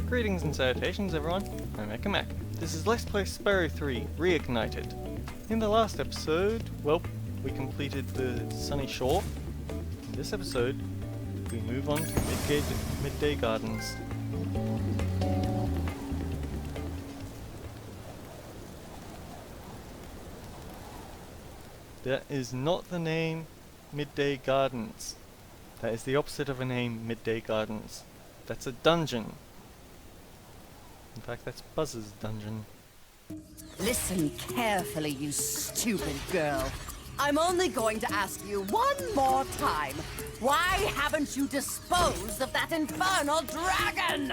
Greetings and salutations everyone, I'm Mac. This is Let's Play Spyro 3 Reignited. In the last episode, well, we completed the Sunny Shore. In this episode, we move on to Midday Gardens. That is not the name Midday Gardens. That is the opposite of a name Midday Gardens. That's a dungeon. In fact, that's Buzz's dungeon. Listen carefully, you stupid girl. I'm only going to ask you one more time. Why haven't you disposed of that infernal dragon?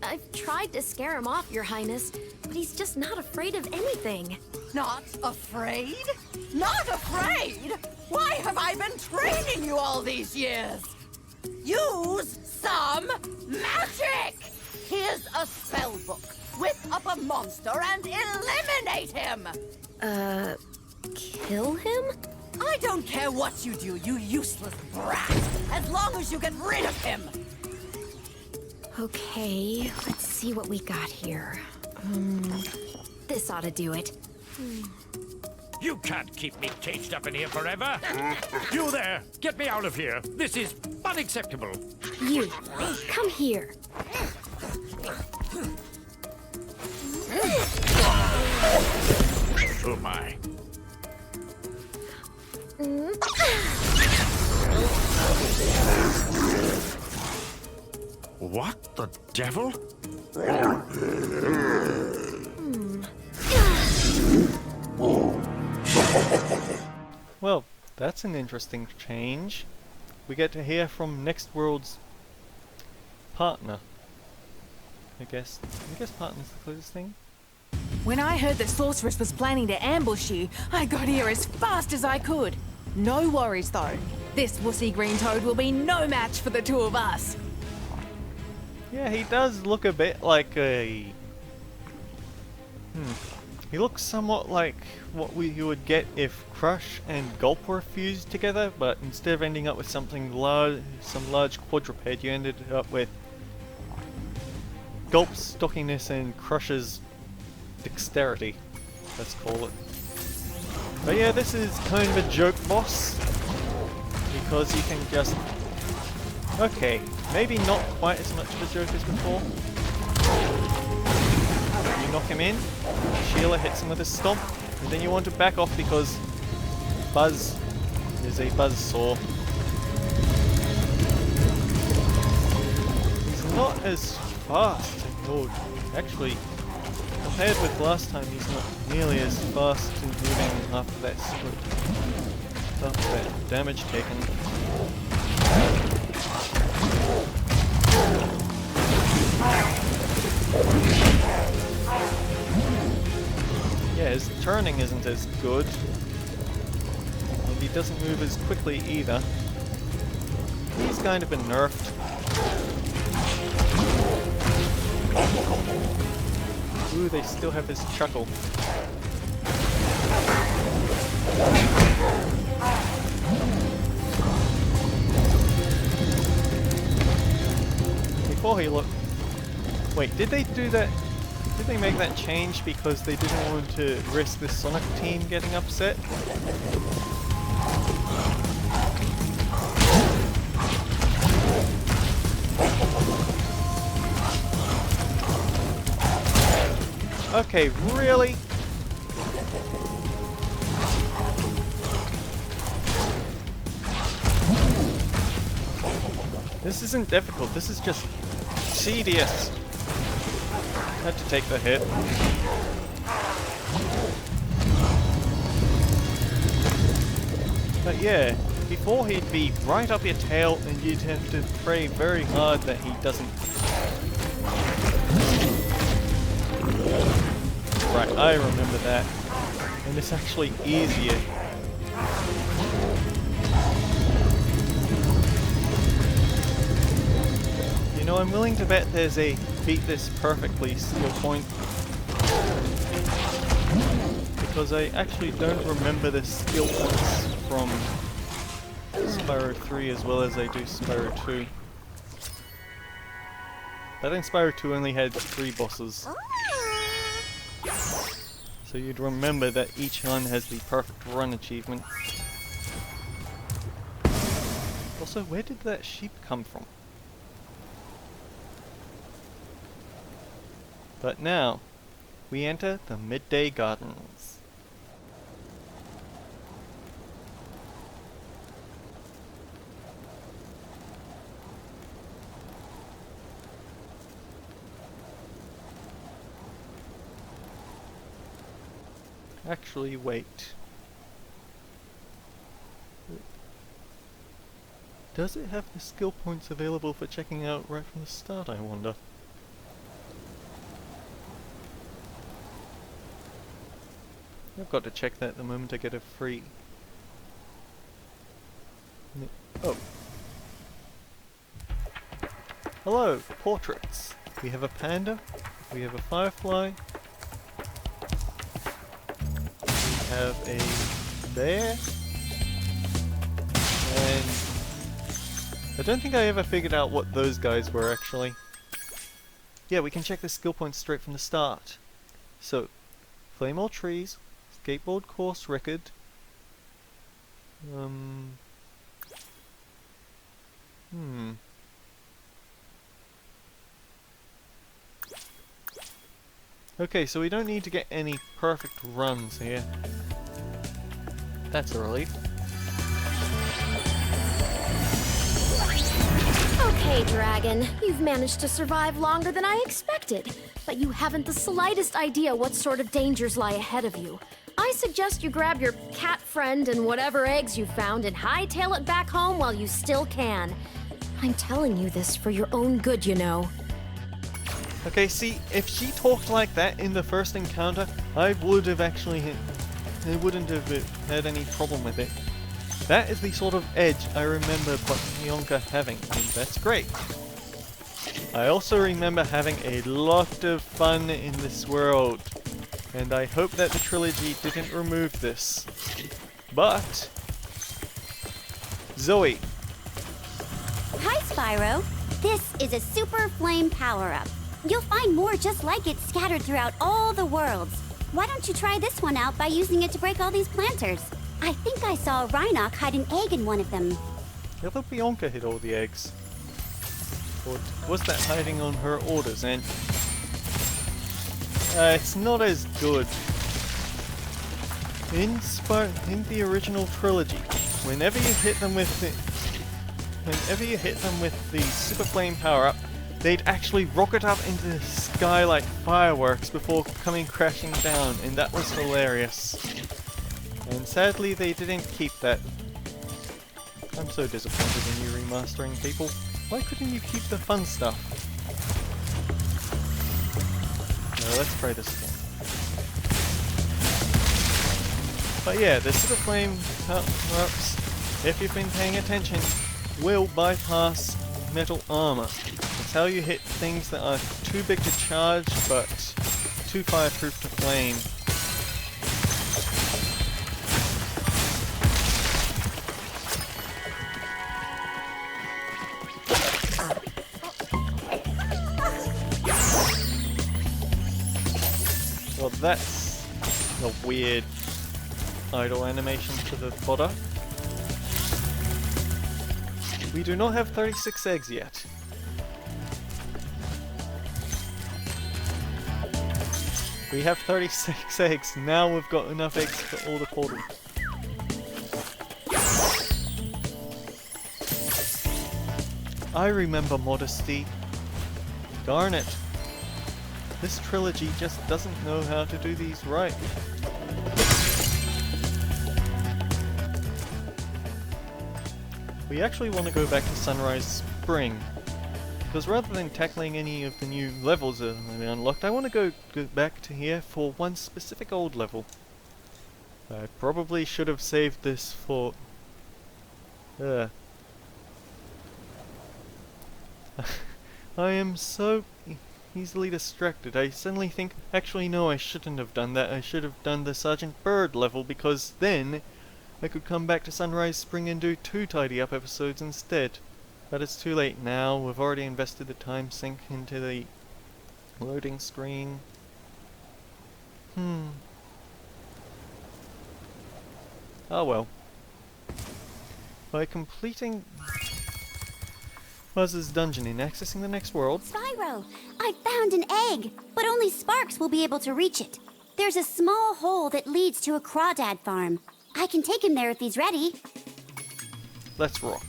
I've tried to scare him off, Your Highness, but he's just not afraid of anything. Not afraid? Not afraid? Why have I been training you all these years? Use some magic! Here's a spell book. Whip up a monster and eliminate him! Kill him? I don't care what you do, you useless brat, as long as you get rid of him! Okay, let's see what we got here. This ought to do it. You can't keep me caged up in here forever! You there! Get me out of here! This is unacceptable! You, come here. Oh my. What the devil? Well, that's an interesting change. We get to hear from Next World's partner. I guess partner's the closest thing. When I heard the sorceress was planning to ambush you, I got here as fast as I could. No worries though. This wussy green toad will be no match for the two of us. Yeah, he does look a bit like a... He looks somewhat like what you would get if Crush and Gulp were fused together, but instead of ending up with something large, some large quadruped, you ended up with Gulp's stockiness and Crush's dexterity, let's call it. But yeah, this is kind of a joke boss, because you can just... Okay, maybe not quite as much of a joke as before. You knock him in, Sheila hits him with a stomp, and then you want to back off because Buzz is a buzzsaw. He's not as fast, actually, compared with last time, he's not nearly as fast in moving after that damage taken. Yeah, his turning isn't as good, and he doesn't move as quickly either. He's kind of been nerfed. Ooh, they still have his chuckle. Before he looked... Wait, did they do that? Did they make that change because they didn't want to risk the Sonic team getting upset? Okay, really? This isn't difficult, this is just tedious. Had to take the hit. But yeah, before he'd be right up your tail and you'd have to pray very hard that he doesn't... Right, I remember that. And it's actually easier. You know, I'm willing to bet there's a beat this perfectly skill point. Because I actually don't remember the skill points from Spyro 3 as well as I do Spyro 2. That in Spyro 2 only had 3 bosses. So you'd remember that each one has the perfect run achievement. Also, where did that sheep come from? But now, we enter the Midday Gardens. Actually, wait. Does it have the skill points available for checking out right from the start, I wonder? I've got to check that the moment I get it free. Oh. Hello, portraits. We have a panda, we have a firefly, we have a bear, and I don't think I ever figured out what those guys were actually. Yeah, we can check the skill points straight from the start. So, flame all trees, skateboard course record, Okay, so we don't need to get any perfect runs here. That's a relief. Okay, Dragon, you've managed to survive longer than I expected, but you haven't the slightest idea what sort of dangers lie ahead of you. I suggest you grab your cat friend and whatever eggs you found and hightail it back home while you still can. I'm telling you this for your own good, you know. Okay, see, if she talked like that in the first encounter, I would have actually I wouldn't have had any problem with it. That is the sort of edge I remember Bianca having, and that's great. I also remember having a lot of fun in this world, and I hope that the trilogy didn't remove this. But Zoe. Hi, Spyro. This is a super flame power-up. You'll find more just like it scattered throughout all the worlds. Why don't you try this one out by using it to break all these planters? I think I saw Reignited hide an egg in one of them. I thought Bianca hid all the eggs. Or was that hiding on her orders? And it's not as good. In the original trilogy, whenever you hit them with the Super Flame power-up, they'd actually rocket up into the sky like fireworks before coming crashing down, and that was hilarious. And sadly, they didn't keep that. I'm so disappointed in you remastering, people. Why couldn't you keep the fun stuff? No, let's try this again. But yeah, the Super Flame power-ups, if you've been paying attention, will bypass metal armor. It's how you hit things that are too big to charge, but too fireproof to flame. Well, that's a weird idle animation for the fodder. We do not have 36 eggs yet. We have 36 eggs, now we've got enough eggs for all the portals. I remember Modesty. Darn it. This trilogy just doesn't know how to do these right. We actually want to go back to Sunrise Spring, because rather than tackling any of the new levels that have been unlocked, I want to go back to here for one specific old level. I probably should have saved this for... I am so easily distracted. I suddenly think, actually no, I shouldn't have done that. I should have done the Sergeant Bird level, because then I could come back to Sunrise Spring and do 2 tidy up episodes instead. But it's too late now. We've already invested the time sink into the loading screen. Oh well. By completing Buzz's dungeon in accessing the next world. Spyro, I found an egg, but only Sparks will be able to reach it. There's a small hole that leads to a crawdad farm. I can take him there if he's ready. Let's rock.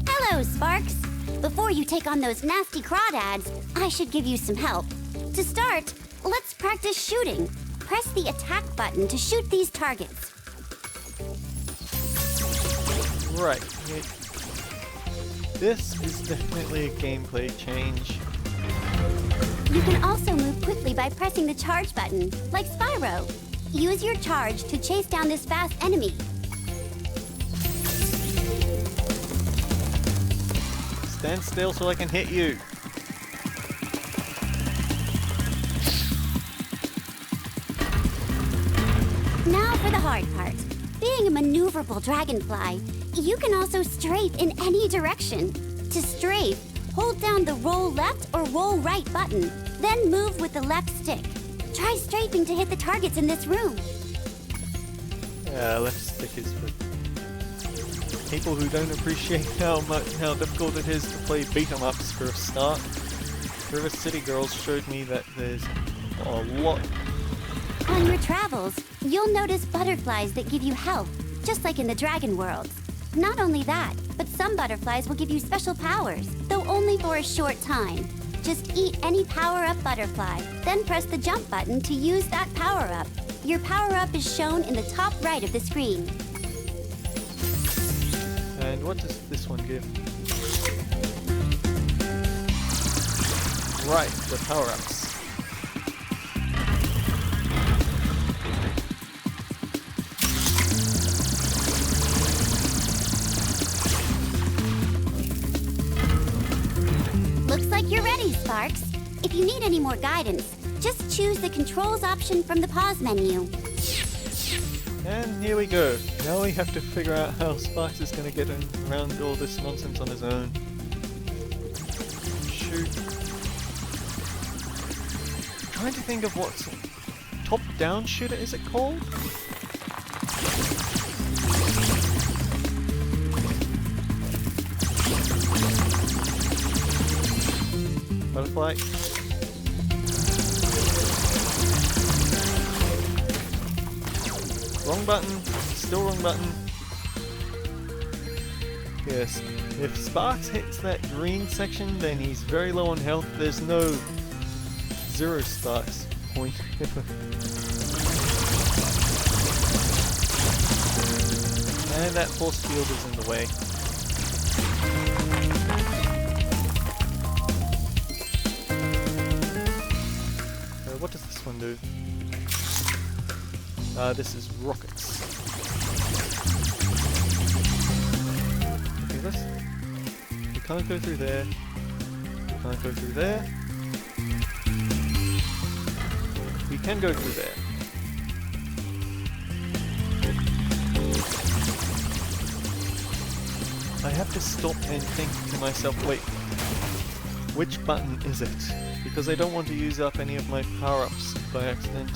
Hello, Sparks. Before you take on those nasty crawdads, I should give you some help. To start, let's practice shooting. Press the attack button to shoot these targets. Right. This is definitely a gameplay change. You can also move quickly by pressing the charge button, like Spyro. Use your charge to chase down this fast enemy. Stand still so I can hit you. Now for the hard part. Being a maneuverable dragonfly, you can also strafe in any direction. To strafe, hold down the roll left or roll right button, then move with the left stick. Try strafing to hit the targets in this room. Left stick is for people who don't appreciate how difficult it is to play beat-em-ups for a start. River City Girls showed me that there's a lot. On your travels, you'll notice butterflies that give you health, just like in the dragon world. Not only that, but some butterflies will give you special powers, though only for a short time. Just eat any power-up butterfly, then press the jump button to use that power-up. Your power-up is shown in the top right of the screen. And what does this one give? Right, the power-ups. Looks like you're ready, Sparks. If you need any more guidance, just choose the controls option from the pause menu. And here we go. Now we have to figure out how Sparks is going to get around all this nonsense on his own. Shoot. I'm trying to think of what's top-down shooter is it called? Butterfly. Wrong button. Still wrong button. Yes. If Sparks hits that green section, then he's very low on health. There's no zero Sparks point. And that force field is in the way. What does this one do? This is rockets. Okay, we can't go through there. We can't go through there. We can go through there. I have to stop and think to myself, wait, which button is it? Because I don't want to use up any of my power-ups by accident.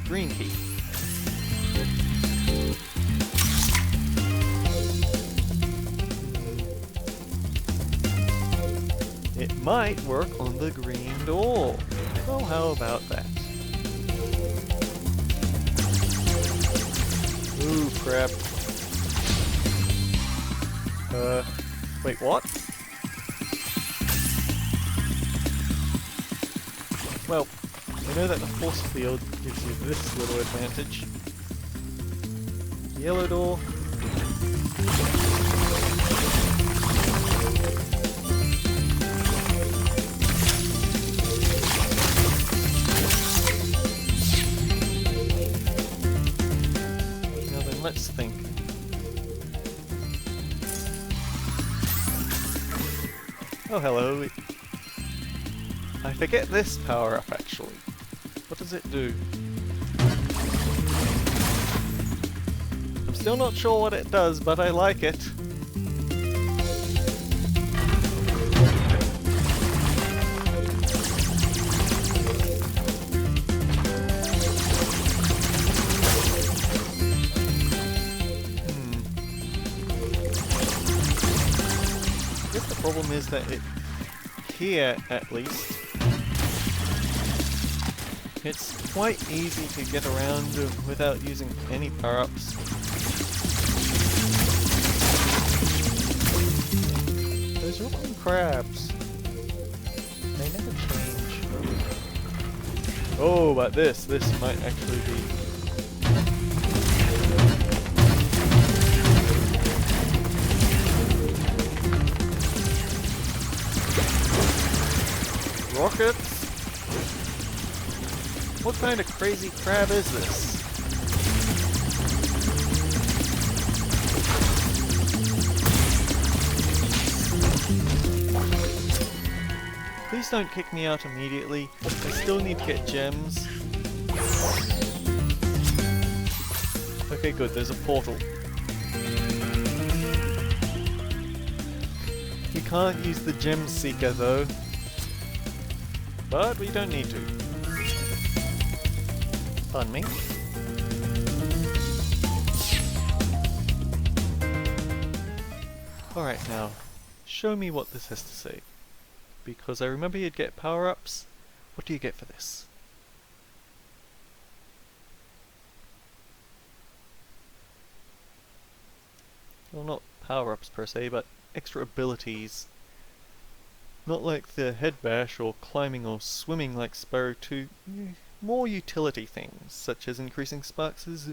Green key. It might work on the green door. Oh, how about that? Ooh, crap. Wait, what? Well, I know that the force field gives you this little advantage. Yellow door. Now then, let's think. Oh, hello. I forget this power-up, actually. What does it do? I'm still not sure what it does, but I like it. I guess the problem is that it, here at least, it's quite easy to get around without using any power-ups. Those rotten crabs, they never change. Oh, but this might actually be... Rockets? What kind of crazy crab is this? Please don't kick me out immediately. I still need to get gems. Okay, good, there's a portal. We can't use the gem seeker though. But we don't need to. Pardon me. Alright now, show me what this has to say. Because I remember you'd get power-ups. What do you get for this? Well, not power-ups per se, but extra abilities. Not like the head bash or climbing or swimming like Spyro 2. More utility things, such as increasing Sparks'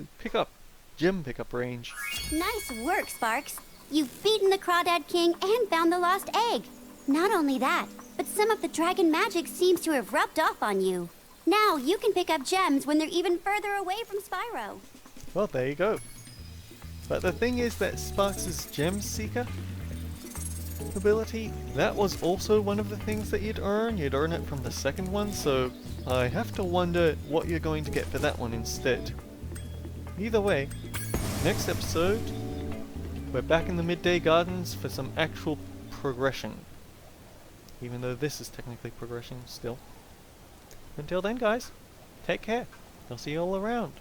gem pickup range. Nice work, Sparks. You've beaten the Crawdad King and found the lost egg. Not only that, but some of the dragon magic seems to have rubbed off on you. Now you can pick up gems when they're even further away from Spyro. Well, there you go. But the thing is that Sparks' Gem Seeker ability, that was also one of the things that you'd earn. You'd earn it from the second one, so I have to wonder what you're going to get for that one instead. Either way, next episode, we're back in the Midday Gardens for some actual progression. Even though this is technically progression still. Until then guys, take care. I'll see you all around.